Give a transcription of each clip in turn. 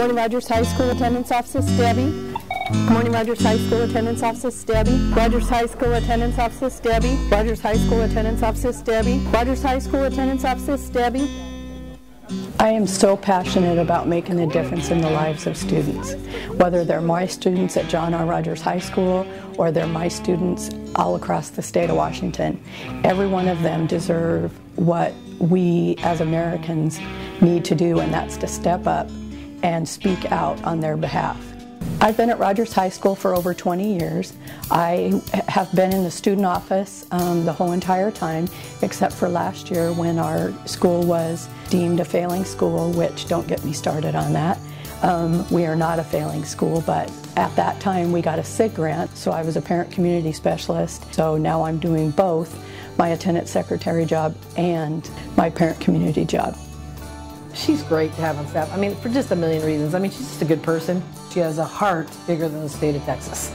Morning Rogers High School Attendance Officer, Debbie. Good morning, Rogers High School Attendance Officer, Debbie. Rogers High School Attendance Officer, Debbie. Rogers High School Attendance Officer, Debbie. Rogers High School Attendance Officer, Debbie. I am so passionate about making a difference in the lives of students. Whether they're my students at John R. Rogers High School or they're my students all across the state of Washington, every one of them deserve what we as Americans need to do, and that's to step up and speak out on their behalf. I've been at Rogers High School for over 20 years. I have been in the student office the whole entire time, except for last year when our school was deemed a failing school, which don't get me started on that. We are not a failing school, but at that time we got a SIG grant, so I was a parent community specialist. So now I'm doing both my attendance secretary job and my parent community job. She's great to have on staff. I mean, for just a million reasons. I mean, she's just a good person. She has a heart bigger than the state of Texas.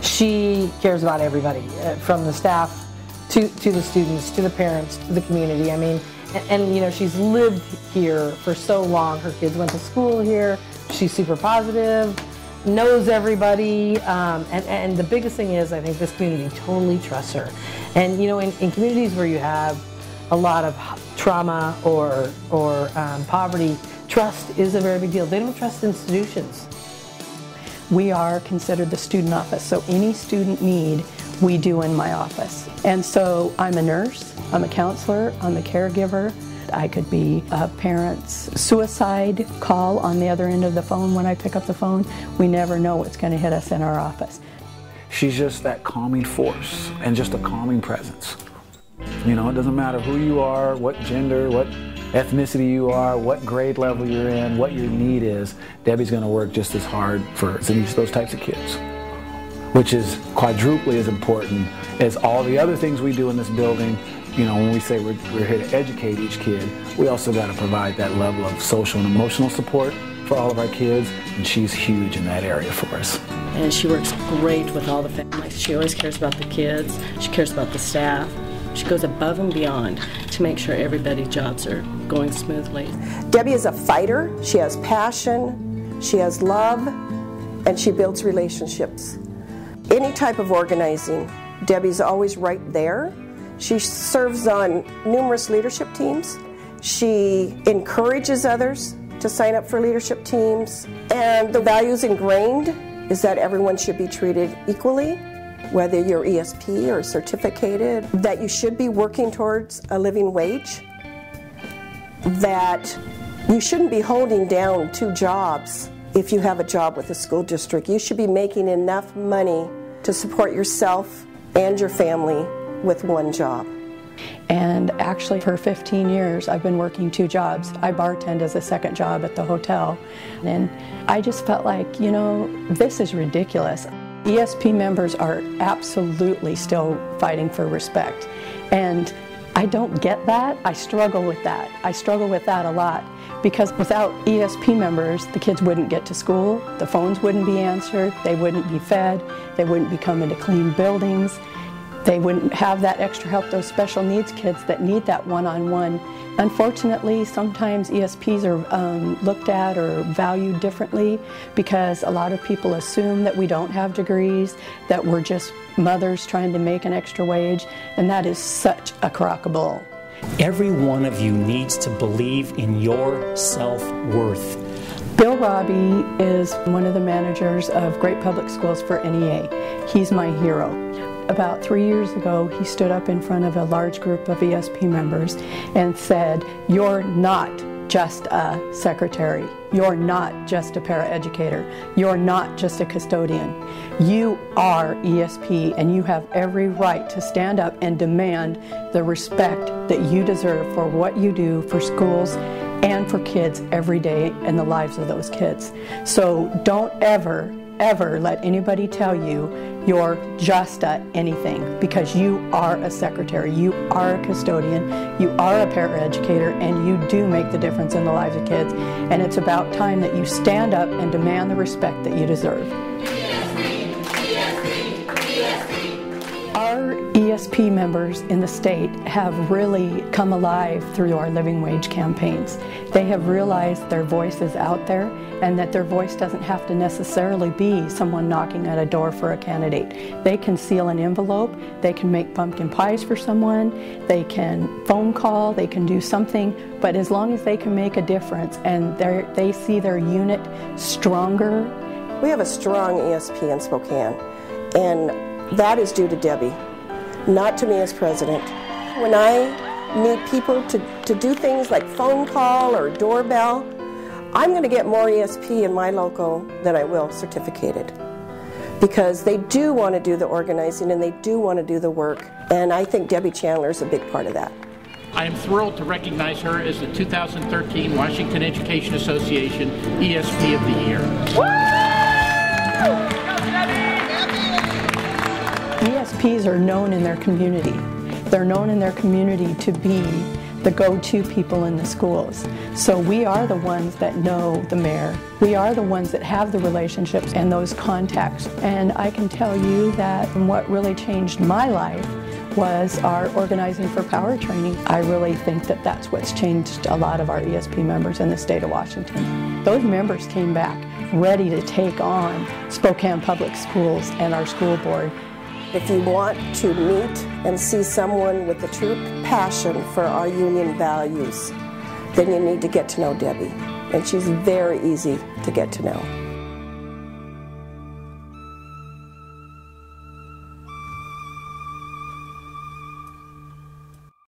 She cares about everybody, from the staff to the students, to the parents, to the community. I mean, and you know, she's lived here for so long. Her kids went to school here. She's super positive, knows everybody, and the biggest thing is, I think this community totally trusts her. And you know, in communities where you have a lot of trauma or poverty, trust is a very big deal. They don't trust institutions. We are considered the student office, so any student need we do in my office. And so I'm a nurse, I'm a counselor, I'm a caregiver. I could be a parent's suicide call on the other end of the phone when I pick up the phone. We never know what's going to hit us in our office. She's just that calming force and just a calming presence. You know, it doesn't matter who you are, what gender, what ethnicity you are, what grade level you're in, what your need is, Debbie's going to work just as hard for each of those types of kids, which is quadruply as important as all the other things we do in this building. You know, when we say we're here to educate each kid, we also got to provide that level of social and emotional support for all of our kids, and she's huge in that area for us. And she works great with all the families. She always cares about the kids, she cares about the staff. She goes above and beyond to make sure everybody's jobs are going smoothly. Debbie is a fighter. She has passion, she has love, and she builds relationships. Any type of organizing, Debbie's always right there. She serves on numerous leadership teams. She encourages others to sign up for leadership teams. And the values ingrained is that everyone should be treated equally, whether you're ESP or certificated, that you should be working towards a living wage, that you shouldn't be holding down 2 jobs if you have a job with a school district. You should be making enough money to support yourself and your family with 1 job. And actually for 15 years I've been working 2 jobs. I bartend as a second job at the hotel, and I just felt like, you know, this is ridiculous. ESP members are absolutely still fighting for respect, and I don't get that. I struggle with that. I struggle with that a lot, because without ESP members, the kids wouldn't get to school, the phones wouldn't be answered, they wouldn't be fed, they wouldn't be coming to clean buildings, they wouldn't have that extra help, those special needs kids that need that one-on-one. Unfortunately, sometimes ESPs are looked at or valued differently because a lot of people assume that we don't have degrees, that we're just mothers trying to make an extra wage, and that is such a crock of bull. Every one of you needs to believe in your self-worth. Bill Robbie is one of the managers of Great Public Schools for NEA. He's my hero. About 3 years ago, he stood up in front of a large group of ESP members and said, "You're not just a secretary. You're not just a paraeducator. You're not just a custodian. You are ESP, and you have every right to stand up and demand the respect that you deserve for what you do for schools and for kids every day in the lives of those kids. So don't ever let anybody tell you you're just a anything, because you are a secretary, you are a custodian, you are a paraeducator, and you do make the difference in the lives of kids. And it's about time that you stand up and demand the respect that you deserve." Our ESP members in the state have really come alive through our living wage campaigns. They have realized their voice is out there and that their voice doesn't have to necessarily be someone knocking at a door for a candidate. They can seal an envelope, they can make pumpkin pies for someone, they can phone call, they can do something, but as long as they can make a difference and they see their unit stronger. We have a strong ESP in Spokane, and that is due to Debbie, not to me as president. When I need people to do things like phone call or doorbell, I'm going to get more ESP in my local than I will certificated, because they do want to do the organizing and they do want to do the work, and I think Debbie Chandler is a big part of that. I am thrilled to recognize her as the 2013 Washington Education Association ESP of the Year. ESPs are known in their community. They're known in their community to be the go-to people in the schools. So we are the ones that know the mayor. We are the ones that have the relationships and those contacts. And I can tell you that what really changed my life was our Organizing for Power training. I really think that that's what's changed a lot of our ESP members in the state of Washington. Those members came back ready to take on Spokane Public Schools and our school board. If you want to meet and see someone with a true passion for our union values, then you need to get to know Debbie. And she's very easy to get to know.